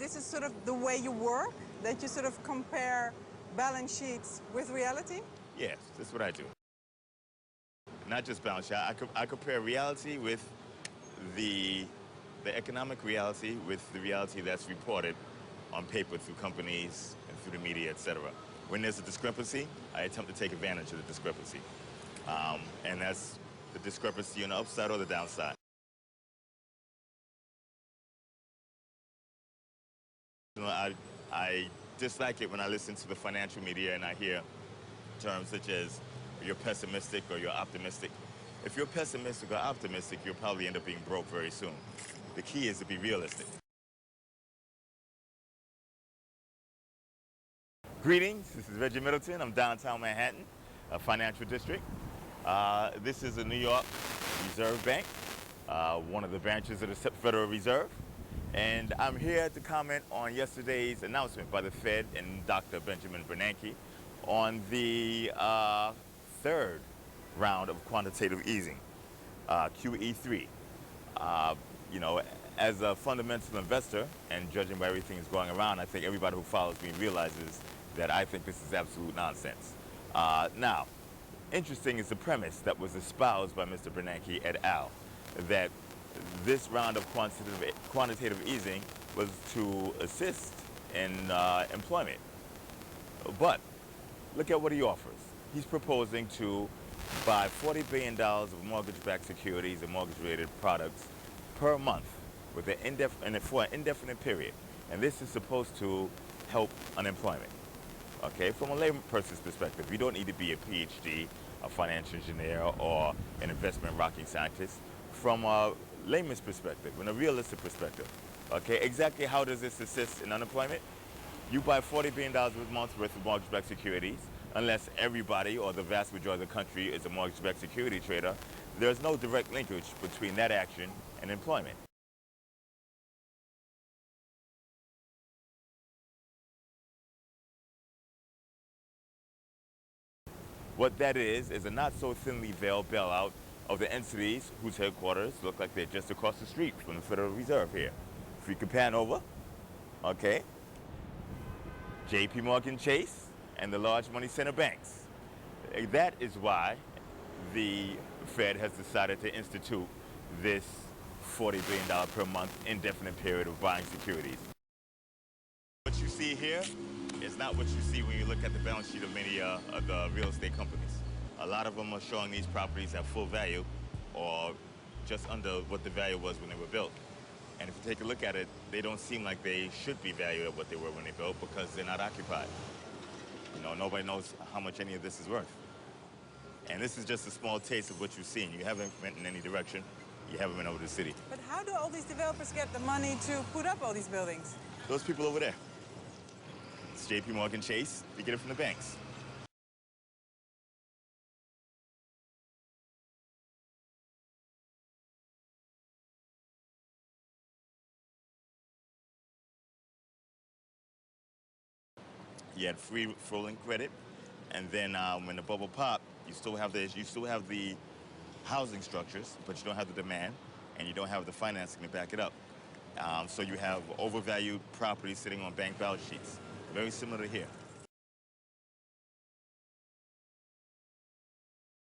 this is sort of the way you work, that you sort of compare balance sheets with reality? Yes, that's what I do. Not just balance sheet. I compare reality with the economic reality with the reality that's reported on paper through companies and through the media, etc. When there's a discrepancy, I attempt to take advantage of the discrepancy. And that's the discrepancy on the upside or the downside. You know, I dislike it when I listen to the financial media and I hear terms such as you're pessimistic or you're optimistic. If you're pessimistic or optimistic, you'll probably end up being broke very soon. The key is to be realistic. Greetings, this is Reggie Middleton. I'm downtown Manhattan, a financial district. This is the New York Reserve Bank, one of the branches of the Federal Reserve. And I'm here to comment on yesterday's announcement by the Fed and Dr. Benjamin Bernanke on the third round of quantitative easing, QE3. You know, as a fundamental investor and judging by everything that's going around, I think everybody who follows me realizes that I think this is absolute nonsense. Now, interesting is the premise that was espoused by Mr. Bernanke et al., that this round of quantitative easing was to assist in employment. But look at what he offers. He's proposing to buy $40 billion of mortgage-backed securities and mortgage-related products per month with for an indefinite period. And this is supposed to help unemployment. Okay, from a layperson's perspective, you don't need to be a PhD, a financial engineer, or an investment rocket scientist. From a layman's perspective, from a realistic perspective, okay, exactly how does this assist in unemployment? You buy $40 billion a month worth of mortgage-backed securities, unless everybody or the vast majority of the country is a mortgage-backed security trader, there's no direct linkage between that action and employment. What that is a not so thinly veiled bailout of the entities whose headquarters look like they're just across the street from the Federal Reserve here. If we could pan over, okay, JP Chase and the large money center banks. That is why the Fed has decided to institute this $40 billion per month indefinite period of buying securities. What you see here is not what you see when you look at the balance sheet of many of the real estate companies. A lot of them are showing these properties at full value or just under what the value was when they were built. And if you take a look at it, they don't seem like they should be valued at what they were when they built because they're not occupied. You know, nobody knows how much any of this is worth. And this is just a small taste of what you've seen. You haven't went in any direction. You haven't been over the city. But how do all these developers get the money to put up all these buildings? Those people over there. It's JP Chase. They get it from the banks. You had free rolling credit, and then when the bubble popped, you still have the housing structures, but you don't have the demand, and you don't have the financing to back it up. So you have overvalued properties sitting on bank balance sheets, very similar to here.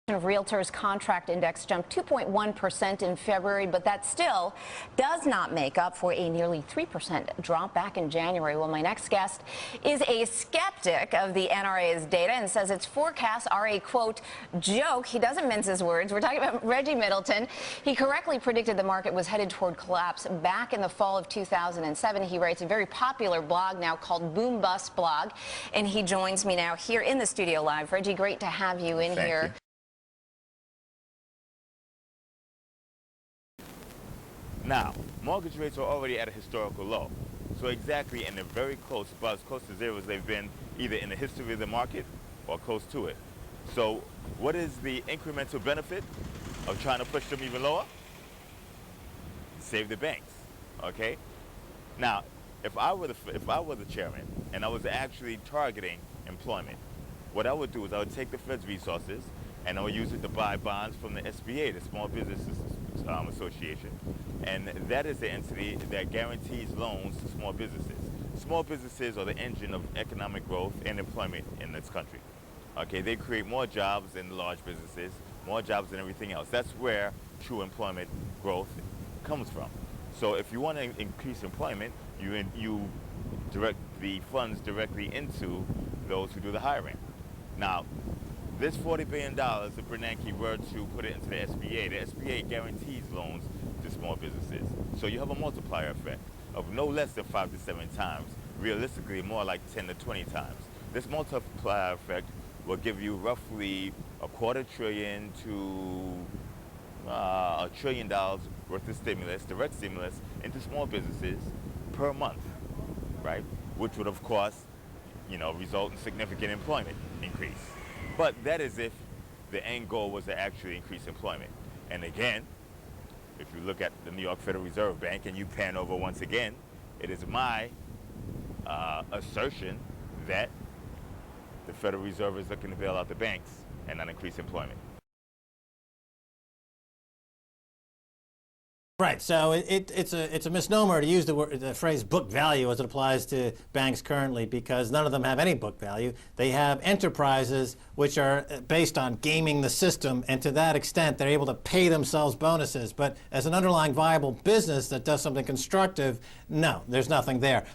Of Realtors contract index jumped 2.1% in February, but that still does not make up for a nearly 3% drop back in January. Well, my next guest is a skeptic of the NRA's data and says its forecasts are a, quote, joke. He doesn't mince his words. We're talking about Reggie Middleton. He correctly predicted the market was headed toward collapse back in the fall of 2007. He writes a very popular blog now called Boom Bust Blog, and he joins me now here in the studio live. Reggie, great to have you in here. Thank you. Now, mortgage rates are already at a historical low. So exactly, and they're very close, about as close to zero as they've been either in the history of the market or close to it. So what is the incremental benefit of trying to push them even lower? Save the banks, okay? Now, if I were the chairman and I was actually targeting employment, what I would do is I would take the Fed's resources and I would use it to buy bonds from the SBA, the Small Business Association. And that is the entity that guarantees loans to small businesses. small businesses are the engine of economic growth and employment in this country. Okay, they create more jobs than large businesses, more jobs than everything else. That's where true employment growth comes from. So if you want to increase employment, you direct the funds directly into those who do the hiring. Now, this $40 billion, if Bernanke were to put it into the SBA guarantees loans to small businesses. So you have a multiplier effect of no less than 5 to 7 times, realistically more like 10 to 20 times. This multiplier effect will give you roughly $250 billion to $1 trillion worth of stimulus, direct stimulus, into small businesses per month, right? Which would, of course, result in significant employment increase. But that is if the end goal was to actually increase employment. And again, if you look at the New York Federal Reserve Bank and you pan over once again, it is my assertion that the Federal Reserve is looking to bail out the banks and not increase employment. Right. So it's a misnomer to use the phrase book value as it applies to banks currently, because none of them have any book value. They have enterprises which are based on gaming the system, and to that extent they're able to pay themselves bonuses. But as an underlying viable business that does something constructive, no, there's nothing there.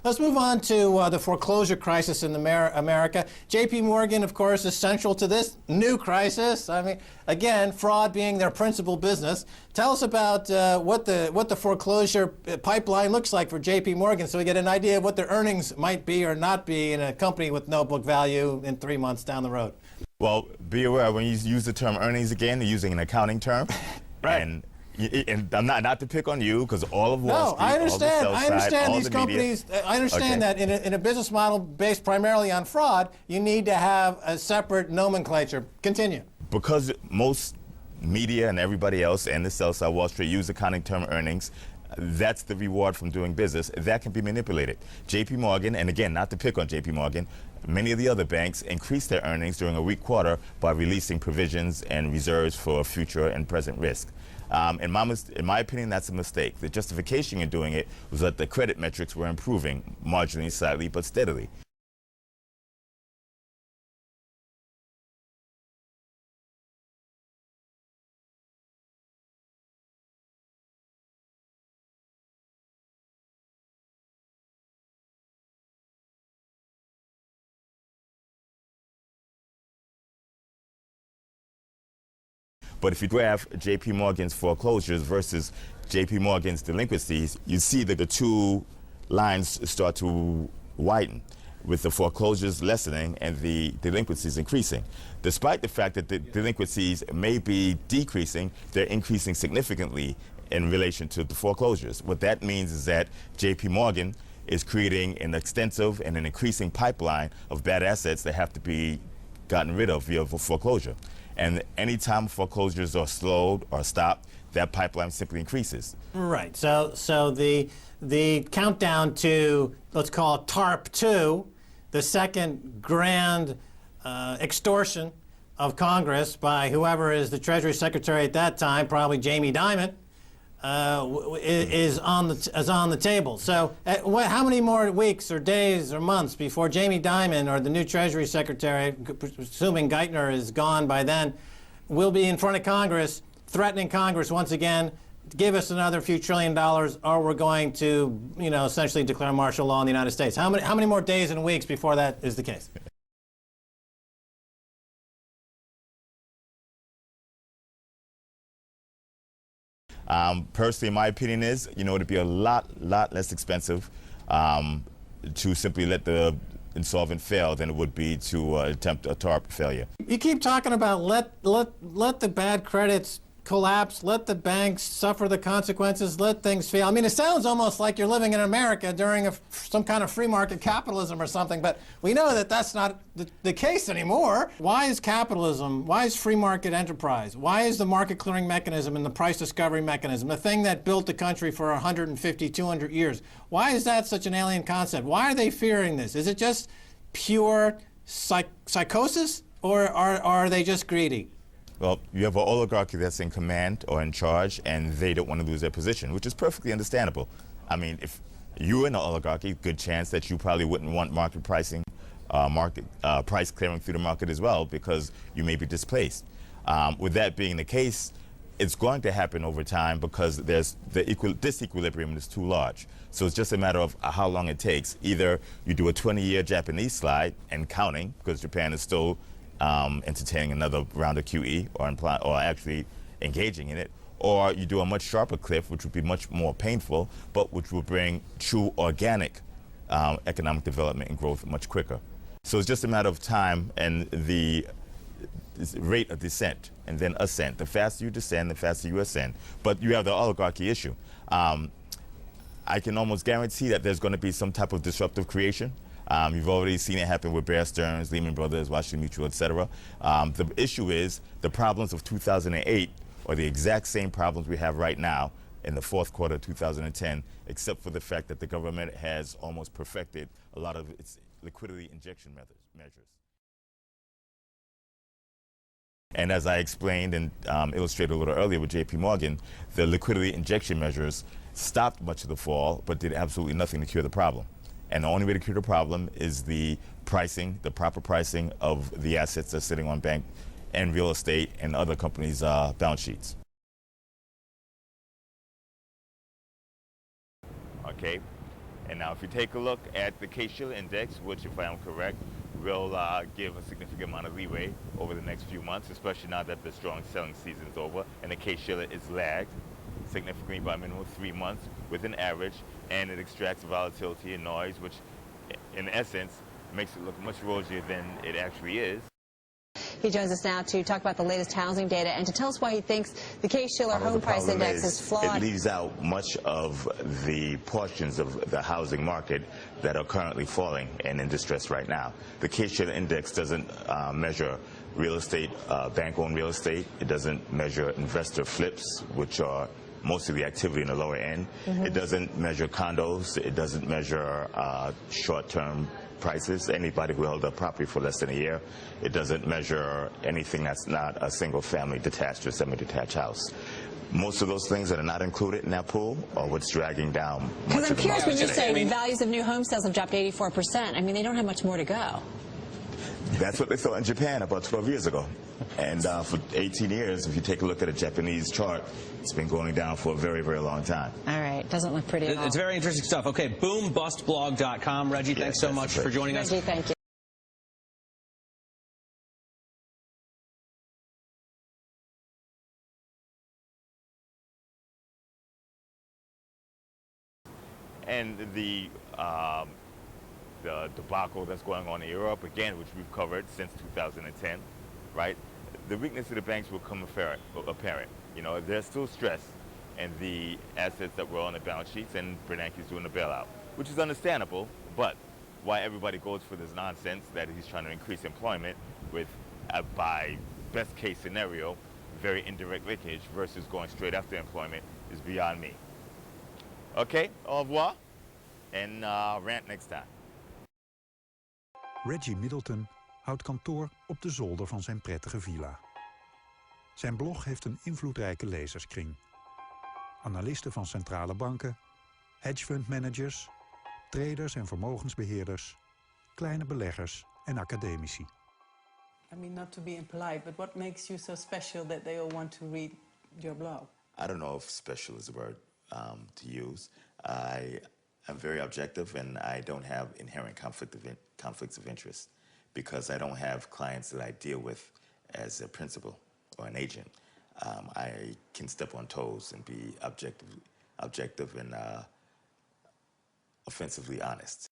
Let's move on to the foreclosure crisis in America. J.P. Morgan, of course, is central to this new crisis. I mean, again, fraud being their principal business. Tell us about what the foreclosure pipeline looks like for J.P. Morgan, so we get an idea of what their earnings might be or not be in a company with no book value in 3 months down the road. Well, be aware when you use the term earnings again, you're using an accounting term. Right. And I'm not to pick on you, because all of Wall Street, I understand. all the sell I side, understand all these the companies. media. I understand that in a business model based primarily on fraud, you need to have a separate nomenclature. Continue. Because most media and everybody else and the sell side, Wall Street, use accounting term earnings, that's the reward from doing business. That can be manipulated. J.P. Morgan, and again, not to pick on J.P. Morgan, many of the other banks increased their earnings during a weak quarter by releasing provisions and reserves for future and present risk. In my opinion, that's a mistake. The justification in doing it was that the credit metrics were improving marginally, slightly, but steadily. But if you graph J.P. Morgan's foreclosures versus J.P. Morgan's delinquencies, you see that the two lines start to widen, with the foreclosures lessening and the delinquencies increasing. Despite the fact that the delinquencies may be decreasing, they're increasing significantly in relation to the foreclosures. What that means is that J.P. Morgan is creating an extensive and an increasing pipeline of bad assets that have to be gotten rid of via foreclosure. And anytime foreclosures are slowed or stopped, that pipeline simply increases. Right. So the countdown to, let's call it TARP 2, the second grand extortion of Congress by whoever is the Treasury Secretary at that time, probably Jamie Dimon, is on the table. So how many more weeks or days or months before Jamie Dimon or the new Treasury Secretary, assuming Geithner is gone by then, will be in front of Congress, threatening Congress once again, give us another few $1 trillion or we're going to, essentially declare martial law in the United States? How many more days and weeks before that is the case? Personally, my opinion is, it'd be a lot less expensive to simply let the insolvent fail than it would be to attempt a TARP failure. You keep talking about let the bad credits collapse, let the banks suffer the consequences, let things fail. I mean, it sounds almost like you're living in America during some kind of free market capitalism or something, but we know that that's not the case anymore. Why is capitalism, why is free market enterprise, why is the market clearing mechanism and the price discovery mechanism, the thing that built the country for 150, 200 years, why is that such an alien concept? Why are they fearing this? Is it just pure psychosis, or are they just greedy? Well, you have an oligarchy that's in command or in charge, and they don't want to lose their position, which is perfectly understandable. I mean, if You in the oligarchy, good chance that you probably wouldn't want market pricing, price clearing through the market as well, because you may be displaced. With that being the case, it's going to happen over time because there's disequilibrium is too large. So it's just a matter of how long it takes. Either you do a 20-year Japanese slide and counting, because Japan is still entertaining another round of QE or actually engaging in it, or you do a much sharper cliff, which would be much more painful, but which will bring true organic economic development and growth much quicker. So it's just a matter of time and the rate of descent and then ascent. The faster you descend, the faster you ascend. But you have the oligarchy issue. I can almost guarantee that there's going to be some type of disruptive creation. You've already seen it happen with Bear Stearns, Lehman Brothers, Washington Mutual, etc. The issue is the problems of 2008 are the exact same problems we have right now in the fourth quarter of 2010, except for the fact that the government has almost perfected a lot of its liquidity injection measures. And as I explained and illustrated a little earlier with JP Morgan, the liquidity injection measures stopped much of the fall, but did absolutely nothing to cure the problem. And the only way to cure the problem is the pricing, the proper pricing of the assets that are sitting on bank and real estate and other companies' balance sheets. Okay, and now if you take a look at the Case-Shiller Index, which if I am correct, will give a significant amount of leeway over the next few months, especially now that the strong selling season is over and the Case-Shiller is lagged significantly by a minimum of 3 months with an average, and it extracts volatility and noise, which in essence makes it look much rosier than it actually is. He joins us now to talk about the latest housing data and to tell us why he thinks the Case-Shiller Home Price Index is flawed. It leaves out much of the portions of the housing market that are currently falling and in distress right now. The Case-Shiller Index doesn't measure real estate, bank-owned real estate. It doesn't measure investor flips, which are most of the activity in the lower end. It doesn't measure condos. It doesn't measure short-term prices, anybody who held a property for less than a year. It doesn't measure anything that's not a single-family detached or semi-detached house. Most of those things that are not included in that pool are what's dragging down much of the market today. Because I'm curious when you say values of new home sales have dropped 84%. I mean, they don't have much more to go. That's what they thought in Japan about 12 years ago. And for 18 years, if you take a look at a Japanese chart, it's been going down for a very, very long time. All right. Doesn't look pretty at all. It's very interesting stuff. Okay, boombustblog.com. Reggie, thanks so much for joining us. Reggie, thank you. And the debacle that's going on in Europe, again, which we've covered since 2010, right? The weakness of the banks will become apparent. You know, there's still stress in the assets that were on the balance sheets, and Bernanke's doing the bailout, which is understandable, but why everybody goes for this nonsense that he's trying to increase employment with, by best case scenario, very indirect linkage versus going straight after employment is beyond me. Okay, au revoir, and rant next time. Reggie Middleton houdt kantoor op de zolder van zijn prettige villa. Zijn blog heeft een invloedrijke lezerskring. Analisten van centrale banken, hedgefundmanagers, traders en vermogensbeheerders, kleine beleggers en academici. I mean, not to be impolite, but what makes you so special that they all want to read your blog? I don't know if special is a word to use. I'm very objective, and I don't have inherent conflicts of interest because I don't have clients that I deal with as a principal or an agent. I can step on toes and be objective and offensively honest.